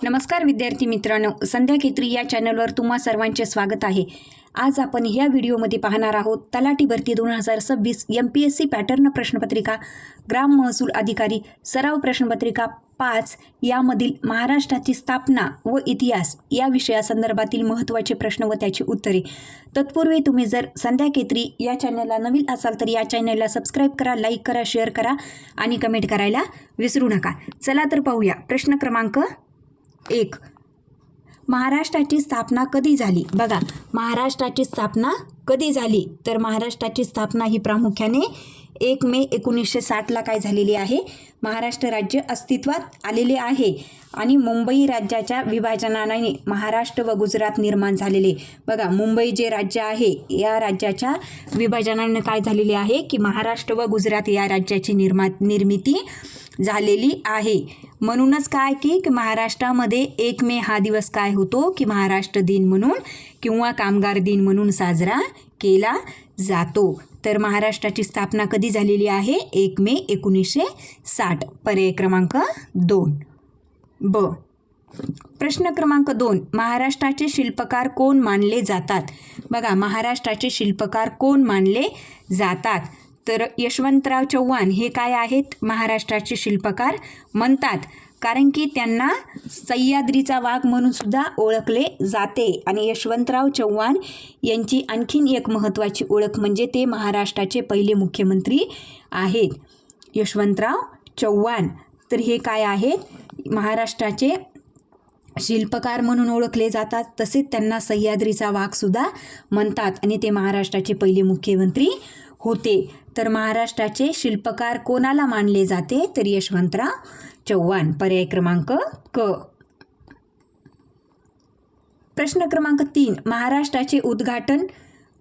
नमस्कार विद्यार्थी मित्रांनो, संध्या केतरी या चॅनलवर तुम्हा सर्वांचे स्वागत आहे। आज आपण या व्हिडिओमध्ये पाहणार आहोत तलाठी भरती 2026 MPSC पॅटर्न प्रश्नपत्रिका, ग्राम महसूल अधिकारी सराव प्रश्नपत्रिका 5 यामधील महाराष्ट्राची स्थापना व इतिहास या विषयासंदर्भातील महत्त्वाचे प्रश्न व त्याची उत्तरे। तत्पूर्वी तुम्ही जर संध्या केतरी या चॅनलला नवीन असाल तर या चॅनलला सबस्क्राइब करा, लाईक करा, शेअर करा आणि कमेंट करायला विसरू नका। चला तर पाहूया प्रश्न क्रमांक 1, महाराष्ट्राची स्थापना कधी झाली? बघा, महाराष्ट्राची स्थापना कधी झाली तर महाराष्ट्राची स्थापना ही प्रामुख्याने 1 मे 1960ला काय झालेली आहे, महाराष्ट्र राज्य अस्तित्वात आलेले आहे आणि मुंबई राज्याच्या विभाजनाने महाराष्ट्र व गुजरात निर्माण झालेले। बघा, मुंबई जे राज्य आहे या राज्याच्या विभाजनाने काय झालेले आहे की महाराष्ट्र व गुजरात या राज्याची निर्मिती झालेली आहे। म्हणूनच काय की महाराष्ट्रामध्ये 1 मे हा दिवस काय होतो की महाराष्ट्र दिन म्हणून किंवा कामगार दिन म्हणून साजरा केला जातो। तर महाराष्ट्राची स्थापना कधी झालेली आहे? 1 मे 1960। पर्याय क्रमांक 2 ब। प्रश्न क्रमांक 2, महाराष्ट्राचे शिल्पकार कोण मानले जातात? बघा, महाराष्ट्राचे शिल्पकार कोण मानले जातात तर यशवंतराव चव्हाण हे काय आहेत महाराष्ट्राचे शिल्पकार म्हणतात, कारण की त्यांना सह्याद्रीचा वाघ म्हणून सुद्धा ओळखले जाते। आणि यशवंतराव चव्हाण यांची आणखीन एक महत्त्वाची ओळख म्हणजे ते महाराष्ट्राचे पहिले मुख्यमंत्री आहेत। यशवंतराव चव्हाण तर हे काय आहेत, महाराष्ट्राचे शिल्पकार म्हणून ओळखले जातात, तसेच त्यांना सह्याद्रीचा वाघ सुद्धा म्हणतात आणि ते महाराष्ट्राचे पहिले मुख्यमंत्री होते। तर महाराष्ट्राचे शिल्पकार कोणाला मानले जाते तर यशवंतराव चव्हाण। पर्याय क्रमांक क। प्रश्न क्रमांक 3, महाराष्ट्राचे उद्घाटन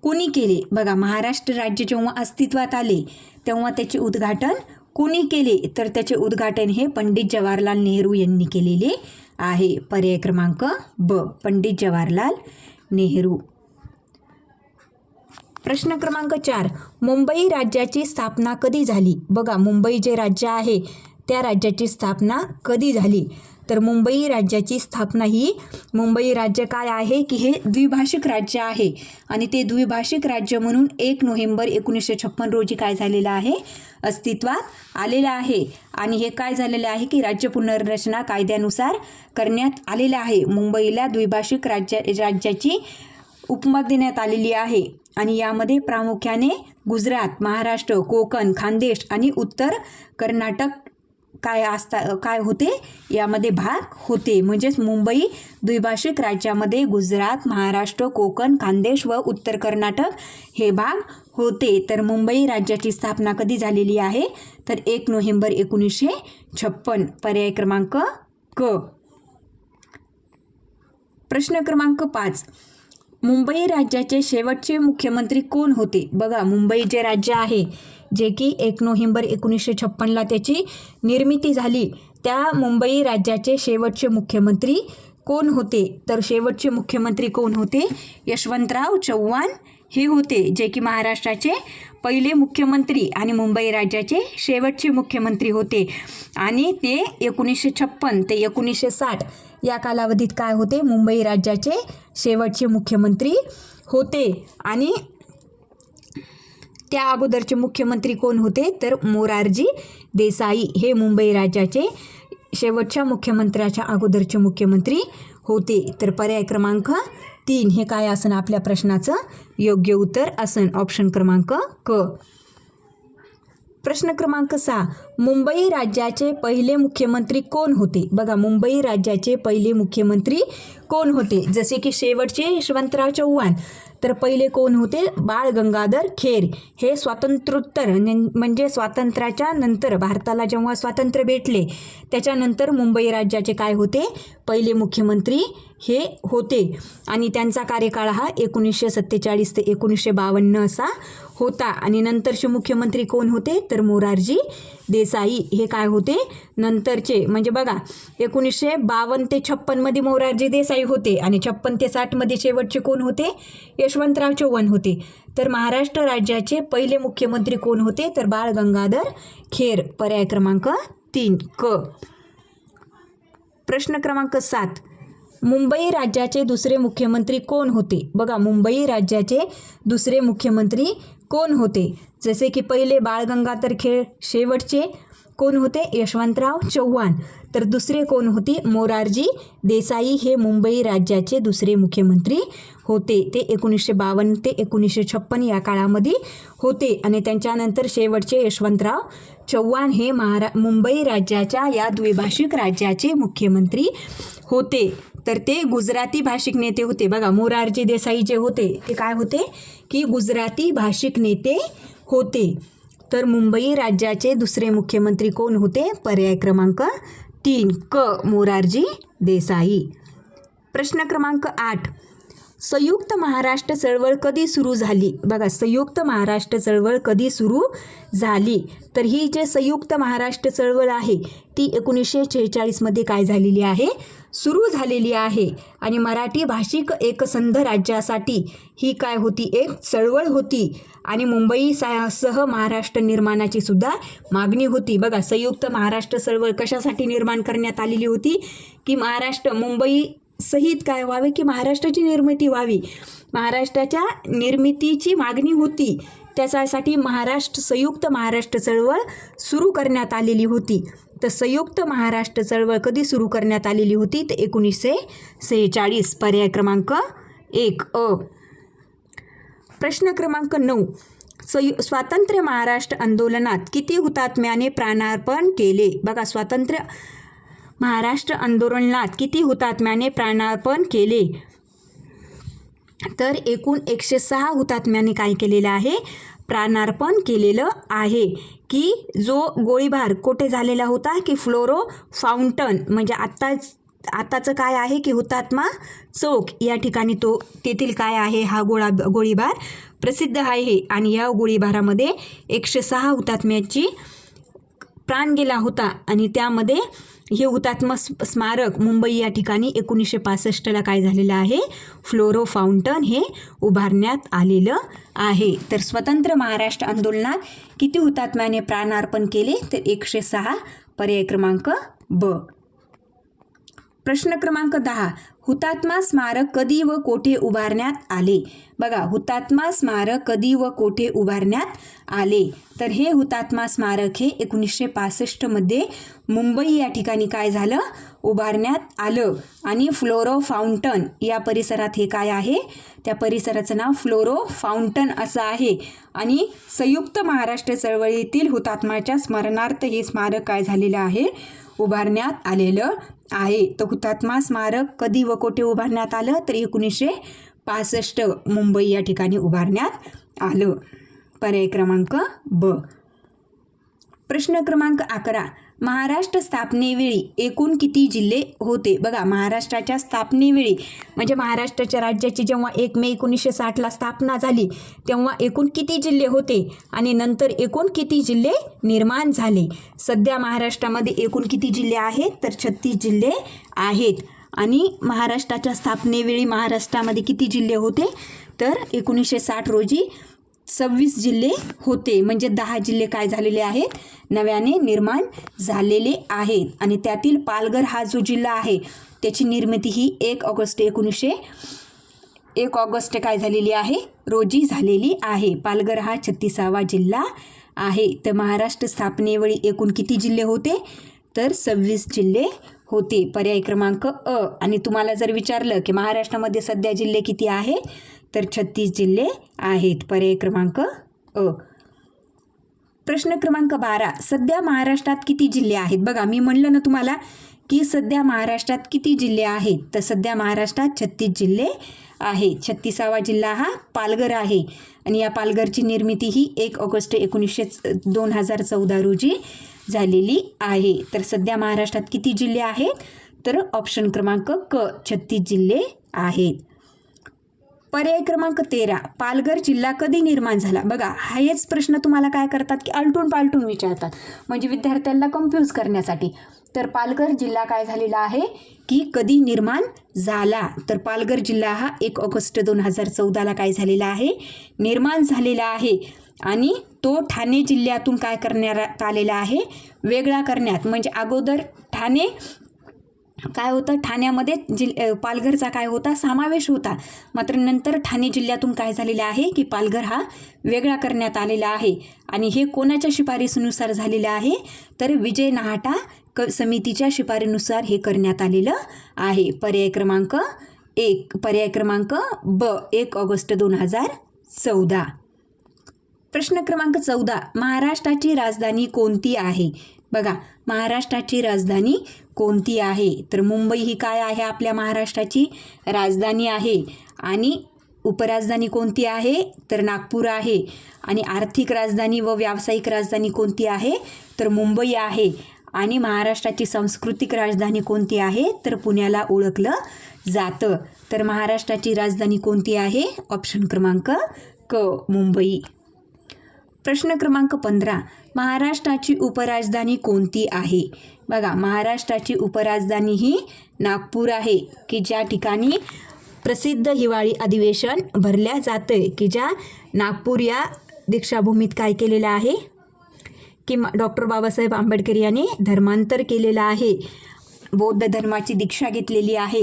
कोणी केले? बघा, महाराष्ट्र राज्य जेव्हा अस्तित्वात आले तेव्हा त्याचे उद्घाटन कोणी केले तर त्याचे उद्घाटन हे पंडित जवाहरलाल नेहरू यांनी केलेले आहे। पर्याय क्रमांक ब, पंडित जवाहरलाल नेहरू। प्रश्न क्रमांक 4, मुंबई राज्याची स्थापना कधी झाली? बघा, मुंबई जे राज्य आहे त्या राज्याची स्थापना कधी झाली तर मुंबई राज्याची स्थापना ही, मुंबई राज्य काय आहे की हे द्विभाषिक राज्य आहे आणि ते द्विभाषिक राज्य म्हणून 1 नोव्हेंबर 1956 रोजी काय झालेलं आहे, अस्तित्वात आलेलं आहे। आणि हे काय झालेलं आहे की राज्य पुनर्रचना कायद्यानुसार करण्यात आलेलं आहे। मुंबईला द्विभाषिक राज्याची उपमा देण्यात आलेली आहे आणि यामध्ये प्रामुख्याने गुजरात, महाराष्ट्र, कोकण, खानदेश आणि उत्तर कर्नाटक काय होते यामध्ये भाग होते। म्हणजेच मुंबई द्विभाषिक राज्यामध्ये गुजरात, महाराष्ट्र, कोकण, खानदेश व उत्तर कर्नाटक हे भाग होते। तर मुंबई राज्याची स्थापना कधी झालेली आहे तर 1 नोव्हेंबर 1956। पर्याय क्रमांक क। प्रश्न क्रमांक 5, मुंबई राज्याचे शेवटचे मुख्यमंत्री कोण होते? बघा, मुंबई जे राज्य आहे जे की 1 नोव्हेंबर 1956ला त्याची निर्मिती झाली, त्या मुंबई राज्याचे शेवटचे मुख्यमंत्री कोण होते तर शेवटचे मुख्यमंत्री कोण होते? यशवंतराव चव्हाण हे होते, जे की महाराष्ट्राचे पहिले मुख्यमंत्री आणि मुंबई राज्याचे शेवटचे मुख्यमंत्री होते। आणि ते 1956 ते 1960 या कालावधीत काय होते, मुंबई राज्याचे शेवटचे मुख्यमंत्री होते। आणि त्या अगोदरचे मुख्यमंत्री कोण होते तर मोरारजी देसाई हे मुंबई राज्याचे शेवटच्या मुख्यमंत्र्याच्या अगोदरचे मुख्यमंत्री होते। तर पर्याय क्रमांक 3 हे काय असन आपल्या प्रश्नाचं योग्य उत्तर असन, ऑप्शन क्रमांक क। प्रश्न क्रमांक 6, मुंबई राज्याचे पहिले मुख्यमंत्री कोण होते? बघा, मुंबई राज्याचे पहिले मुख्यमंत्री कोण होते? जसे की शेवटचे यशवंतराव चव्हाण, तर पहिले कोण होते? बाळ गंगाधर खेर हे स्वातंत्र्योत्तर म्हणजे स्वातंत्र्याच्या नंतर, भारताला जेव्हा स्वातंत्र्य भेटले त्याच्यानंतर मुंबई राज्याचे काय होते, पहिले मुख्यमंत्री हे होते। आणि त्यांचा कार्यकाळ हा 1947 ते 1952 असा होता। आणि नंतरचे मुख्यमंत्री कोण होते तर मोरारजी देसाई हे काय होते नंतरचे, म्हणजे बघा 1952 ते 56 मध्ये मोरारजी देसाई होते आणि 56 ते 60 मध्ये शेवटचे कोण होते, यशवंतराव चव्हाण होते। तर महाराष्ट्र राज्याचे पहिले मुख्यमंत्री कोण होते तर बाळ गंगाधर खेर। पर्याय क्रमांक 3 क। प्रश्न क्रमांक 7, मुंबई राज्याचे दुसरे मुख्यमंत्री कोण होते? बघा, मुंबई राज्याचे दुसरे मुख्यमंत्री कोण होते? जसे की पहिले बाळ गंगाधर शेवटचे कोण होते? यशवंतराव चव्हाण. तर दुसरे कोण होते? मोरारजी देसाई हे मुंबई राज्याचे दुसरे मुख्यमंत्री होते. ते 1952 ते 1956 या काळामध्ये होते. आणि त्यांच्यानंतर शेवटचे यशवंतराव चव्हाण हे मुंबई राज्याच्या या द्विभाषिक राज्याचे मुख्यमंत्री होते. तर ते गुजराती भाषिक नेते होते. बघा, मोरारजी देसाई जे होते ते काय होते की गुजराती भाषिक नेते होते. तर मुंबई राज्याचे दुसरे मुख्यमंत्री कोण होते? पर्याय क्रमांक 3 क मोरारजी देसाई. प्रश्न क्रमांक 8, संयुक्त महाराष्ट्र चळवळ कधी सुरू झाली? बघा, संयुक्त महाराष्ट्र चळवळ कधी सुरू झाली? तर ही जे संयुक्त महाराष्ट्र चळवळ आहे ती 1946 काय झालेली आहे? सुरू झालेली आहे. आणि मराठी भाषिक एकसंध राज्यासाठी ही काय होती? एक चळवळ होती. आणि मुंबई सह महाराष्ट्र निर्माणाची सुद्धा मागणी होती. बघा, संयुक्त महाराष्ट्र चळवळ कशासाठी निर्माण करण्यात आलेली होती? की मुंबई सहित काय व्हावे की महाराष्ट्राची निर्मिती व्हावी. महाराष्ट्राच्या निर्मितीची मागणी होती. त्याच्यासाठी संयुक्त महाराष्ट्र चळवळ सुरू करण्यात आलेली होती. तर संयुक्त महाराष्ट्र चळवळ कधी सुरू करण्यात आलेली होती? तर 1946. पर्याय क्रमांक 1 अ. प्रश्न क्रमांक 9, स्वातंत्र्य महाराष्ट्र आंदोलनात किती हुतात्म्याने प्राणार्पण केले? बघा, स्वातंत्र्य महाराष्ट्र आंदोलनात किती हुतात्म्याने प्राणार्पण केले? तर एकूण 106 हुतात्म्याने काय केलेलं आहे? प्राणार्पण केलेलं आहे. की जो गोळीबार कोठे झालेला होता? की फ्लोरो फाउंटन, म्हणजे आताचं काय आहे की हुतात्मा चौक या ठिकाणी तेथील काय आहे हा गोळीबार प्रसिद्ध आहे. आणि या गोळीबारामध्ये 106 हुतात्म्याची प्राण गेला होता. आणि त्यामध्ये हे हुतात्मा स्मारक मुंबई या ठिकाणी 1965 काय झालेलं आहे? फ्लोरो फाउंटन हे उभारण्यात आलेलं आहे. तर स्वतंत्र महाराष्ट्र आंदोलनात किती हुतात्म्याने प्राणार्पण केले? तर 106. पर्याय क्रमांक ब. प्रश्न क्रमांक 10, हुतात्मा स्मारक कधी व कोठे उभारण्यात आले? बघा, हुतात्मा स्मारक कधी व कोठे उभारण्यात आले? तर हे हुतात्मा स्मारक हे 1965 मुंबई या ठिकाणी काय झालं? उभारण्यात आलं. आणि फ्लोरो फाउंटन या परिसरात हे काय आहे? त्या परिसराचं नाव फ्लोरो फाउंटन असं आहे. आणि संयुक्त महाराष्ट्र चळवळीतील हुतात्म्याच्या स्मरणार्थ हे स्मारक काय झालेलं आहे? उभारण्यात आलेलं आहे. तर हुतात्मा स्मारक कधी व कोठे उभारण्यात आलं? तर 1965 मुंबई या ठिकाणी उभारण्यात आलं. पर्याय क्रमांक ब. प्रश्न क्रमांक 11, महाराष्ट्र स्थापनेवेळी एकूण किती जिल्हे होते? बघा, महाराष्ट्राच्या स्थापनेवेळी म्हणजे महाराष्ट्राच्या राज्याची जेव्हा 1 मे 1960 स्थापना झाली तेव्हा एकूण किती जिल्हे होते? आणि नंतर एकूण किती जिल्हे निर्माण झाले? सध्या महाराष्ट्रामध्ये एकूण किती जिल्हे आहेत? तर 36 जिल्हे आहेत. आणि महाराष्ट्राच्या स्थापनेवेळी महाराष्ट्रामध्ये किती जिल्हे होते? तर 1960 रोजी 26 जिल्हे होते. म्हणजे 10 जिल्हे काय झालेले आहेत? नव्याने निर्माण झालेले आहेत. आणि त्यातील पालघर हा जो जिल्हा आहे त्याची निर्मिती ही 1 ऑगस्ट काय झालेली आहे? रोजी झालेली आहे. पालघर हा 36वा जिल्हा आहे. तर महाराष्ट्र स्थापनेवेळी एकूण किती जिल्हे होते? तर 26 जिल्हे होते. पर्याय क्रमांक अ. आणि तुम्हाला जर विचारलं की महाराष्ट्रामध्ये सध्या जिल्हे किती आहेत? तर 36 जिल्हे आहेत. पर्याय क्रमांक अ. प्रश्न क्रमांक 12, सध्या महाराष्ट्रात किती जिल्हे आहेत? बघा, मी म्हणलं ना तुम्हाला की सध्या महाराष्ट्रात किती जिल्हे आहेत? तर सध्या महाराष्ट्रात 36 जिल्हे आहेत. 36वा जिल्हा हा पालघर आहे. आणि या पालघरची निर्मिती ही 1 ऑगस्ट 2014 रोजी झालेली आहे. तर सध्या महाराष्ट्रात किती जिल्हे आहेत? तर ऑप्शन क्रमांक क 36 जिल्हे आहेत. पर्याय क्रमांक 13, पालघर जिल्हा कधी निर्माण झाला? बघा, हेच प्रश्न तुम्हाला काय करतात की आलटून पालटून विचारतात म्हणजे विद्यार्थ्यांना कन्फ्यूज करण्यासाठी. तर पालघर जिल्हा काय झालेला आहे की कधी निर्माण झाला? तर पालघर जिल्हा हा 1 ऑगस्ट 2014 काय झालेला आहे? निर्माण झालेला आहे. आणि तो ठाणे जिल्ह्यातून काय करण्यात आलेला आहे? वेगळा करण्यात, म्हणजे अगोदर ठाणे काय होतं, ठाण्यामध्ये पालघरचा काय होता, समावेश होता. मात्र नंतर ठाणे जिल्ह्यातून काय झालेलं आहे की पालघर हा वेगळा करण्यात आलेला आहे. आणि हे कोणाच्या शिफारसीनुसार झालेलं आहे, तर विजय नाहटा समितीच्या शिफारसीनुसार हे करण्यात आलेलं आहे. पर्याय क्रमांक 1, पर्याय क्रमांक ब, 1 ऑगस्ट 2014. प्रश्न क्रमांक 14, महाराष्ट्राची राजधानी कोणती आहे? बघा, महाराष्ट्राची राजधानी कोणती आहे? तर मुंबई ही काय आहे, आपल्या महाराष्ट्राची राजधानी आहे. आणि उपराजधानी कोणती आहे, तर नागपूर आहे. आणि आर्थिक राजधानी व व्यावसायिक राजधानी कोणती आहे, तर मुंबई आहे. आणि महाराष्ट्राची सांस्कृतिक राजधानी कोणती आहे, तर पुण्याला ओळखलं जातं. तर महाराष्ट्राची राजधानी कोणती आहे? ऑप्शन क्रमांक क, मुंबई. प्रश्न क्रमांक 15, महाराष्ट्राची उपराजधानी कोणती आहे? बघा, महाराष्ट्राची उपराजधानी ही नागपूर आहे, की ज्या ठिकाणी प्रसिद्ध हिवाळी अधिवेशन भरल्या जाते, की ज्या नागपूर या दीक्षाभूमीत काय केलेलं आहे की डॉक्टर बाबासाहेब आंबेडकर यांनी धर्मांतर केलेलं आहे, बौद्ध धर्माची दीक्षा घेतलेली आहे.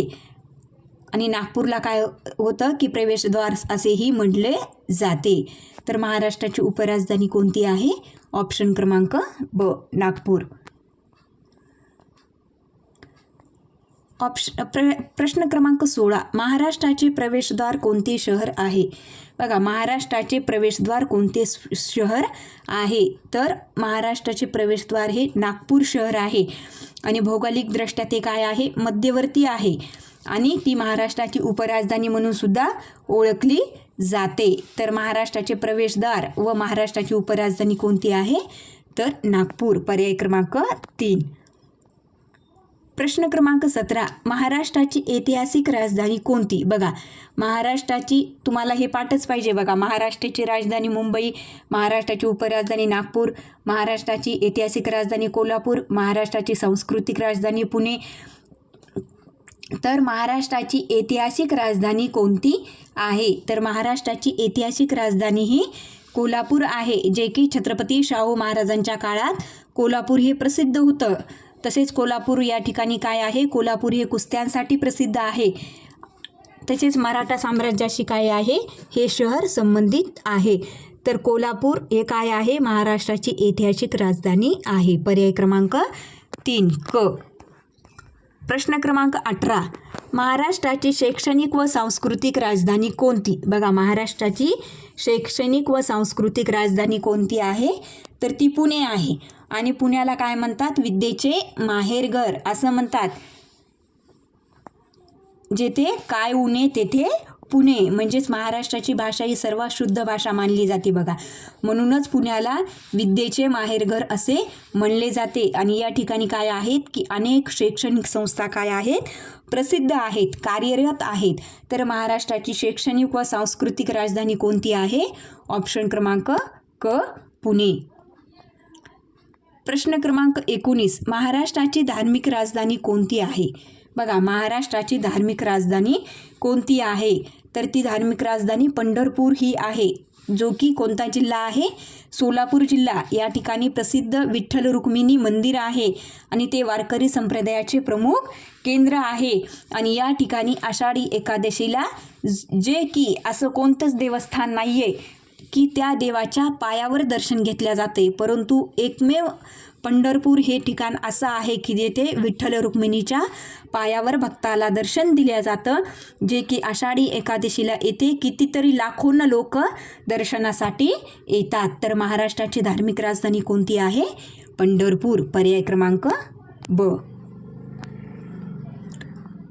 आणि नागपूरला काय होतं की प्रवेशद्वार असेही म्हटले जाते. तर महाराष्ट्राची उपराजधानी कोणती आहे? ऑप्शन क्रमांक ब, नागपूर. प्रश्न क्रमांक 16, महाराष्ट्राचे प्रवेशद्वार कोणते शहर आहे? बघा, महाराष्ट्राचे प्रवेशद्वार कोणते शहर आहे? तर महाराष्ट्राचे प्रवेशद्वार हे नागपूर शहर आहे. आणि भौगोलिकदृष्ट्या ते काय आहे? मध्यवर्ती आहे. आणि ती महाराष्ट्राची उपराजधानी म्हणून सुद्धा ओळखली जाते. तर महाराष्ट्राचे प्रवेशद्वार व महाराष्ट्राची उपराजधानी कोणती आहे? तर नागपूर, पर्याय क्रमांक 3. प्रश्न क्रमांक 17, महाराष्ट्राची ऐतिहासिक राजधानी कोणती? बघा, महाराष्ट्राची तुम्हाला हे पाठच पाहिजे. बघा, महाराष्ट्राची राजधानी मुंबई, महाराष्ट्राची उपराजधानी नागपूर, महाराष्ट्राची ऐतिहासिक राजधानी कोल्हापूर, महाराष्ट्राची सांस्कृतिक राजधानी पुणे. तर महाराष्ट्राची ऐतिहासिक राजधानी कोणती आहे? तर महाराष्ट्राची ऐतिहासिक राजधानी ही कोल्हापूर आहे, जे की छत्रपती शाहू महाराजांच्या काळात कोल्हापूर हे प्रसिद्ध होतं. तसेच कोल्हापूर या ठिकाणी काय आहे? कोल्हापूर हे कुस्त्यांसाठी प्रसिद्ध आहे. तसेच मराठा साम्राज्याशी काय आहे? हे शहर संबंधित आहे. तर कोल्हापूर हे काय आहे? महाराष्ट्राची ऐतिहासिक राजधानी आहे. पर्याय क्रमांक 3 क. प्रश्न क्रमांक 18, महाराष्ट्राची शैक्षणिक व सांस्कृतिक राजधानी कोणती? बघा, महाराष्ट्राची शैक्षणिक व सांस्कृतिक राजधानी कोणती आहे? तर ती पुणे आहे. आणि पुण्याला काय म्हणतात? विद्येचे माहेरघर असं म्हणतात. जेथे काय उणे तेथे पुणे, म्हणजेच महाराष्ट्राची भाषा ही सर्वात शुद्ध भाषा मानली जाते. बघा, म्हणूनच पुण्याला विद्येचे माहेरघर असे म्हणले जाते. आणि या ठिकाणी काय आहेत की अनेक शैक्षणिक संस्था काय आहेत? प्रसिद्ध आहेत, कार्यरत आहेत. तर महाराष्ट्राची शैक्षणिक व सांस्कृतिक राजधानी कोणती आहे? ऑप्शन क्रमांक क, पुणे. प्रश्न क्रमांक 19, महाराष्ट्राची धार्मिक राजधानी कोणती आहे? बघा, महाराष्ट्राची धार्मिक राजधानी कोणती आहे? तर ती धार्मिक राजधानी पंढरपूर ही आहे, जो की कोणता जिल्हा आहे? सोलापूर जिल्हा. या ठिकाणी प्रसिद्ध विठ्ठल रुक्मिणी मंदिर आहे आणि ते वारकरी संप्रदायाचे प्रमुख केंद्र आहे. आणि या ठिकाणी आषाढी एकादशीला जे की असं कोणतंच देवस्थान नाही आहे की त्या देवाच्या पायावर दर्शन घेतल्या जाते, परंतु एकमेव पंढरपूर हे ठिकाण असं आहे की जेथे विठ्ठल रुक्मिणीच्या पायावर भक्ताला दर्शन दिल्या जातं, जे की आषाढी एकादशीला येथे कितीतरी लाखोंना लोक दर्शनासाठी येतात. तर महाराष्ट्राची धार्मिक राजधानी कोणती आहे? पंढरपूर, पर्याय क्रमांक ब.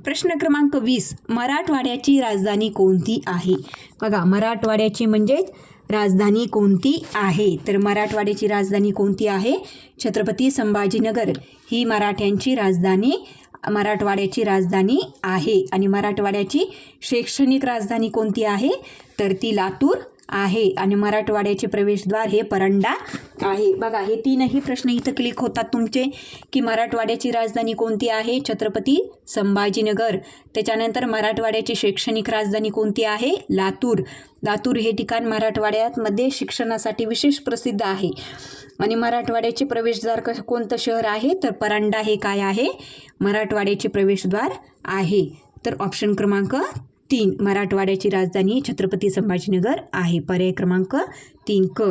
प्रश्न क्रमांक 20, मराठवाड्याची राजधानी कोणती आहे? बघा, मराठवाड्याची म्हणजेच राजधानी कोणती आहे? तर मराठवाड्याची राजधानी कोणती आहे? छत्रपती संभाजीनगर ही मराठ्यांची राजधानी, मराठवाड्याची राजधानी आहे. आणि मराठवाड्याची शैक्षणिक राजधानी कोणती आहे? तर ती लातूर आहे आणि मराठवाड्याचे प्रवेशद्वार हे परांडा आहे. बघा हे तीनही प्रश्न इथं क्लिक होतात तुमचे की मराठवाड्याची राजधानी कोणती आहे? छत्रपती संभाजीनगर. त्याच्यानंतर मराठवाड्याची शैक्षणिक राजधानी कोणती आहे? लातूर. लातूर हे ठिकाण मराठवाड्यामध्ये शिक्षणासाठी विशेष प्रसिद्ध आहे. आणि मराठवाड्याचे प्रवेशद्वार कोणतं शहर आहे? तर परांडा हे काय आहे? मराठवाड्याचे प्रवेशद्वार आहे. तर ऑप्शन क्रमांक 3 मराठवाड्याची राजधानी छत्रपती संभाजीनगर आहे. पर्याय क्रमांक 3 क.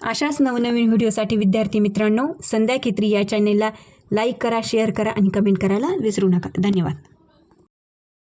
अशाच नवनवीन व्हिडिओसाठी विद्यार्थी मित्रांनो संध्या खेत्री या चॅनेलला लाईक करा, शेअर करा आणि कमेंट करायला विसरू नका. धन्यवाद.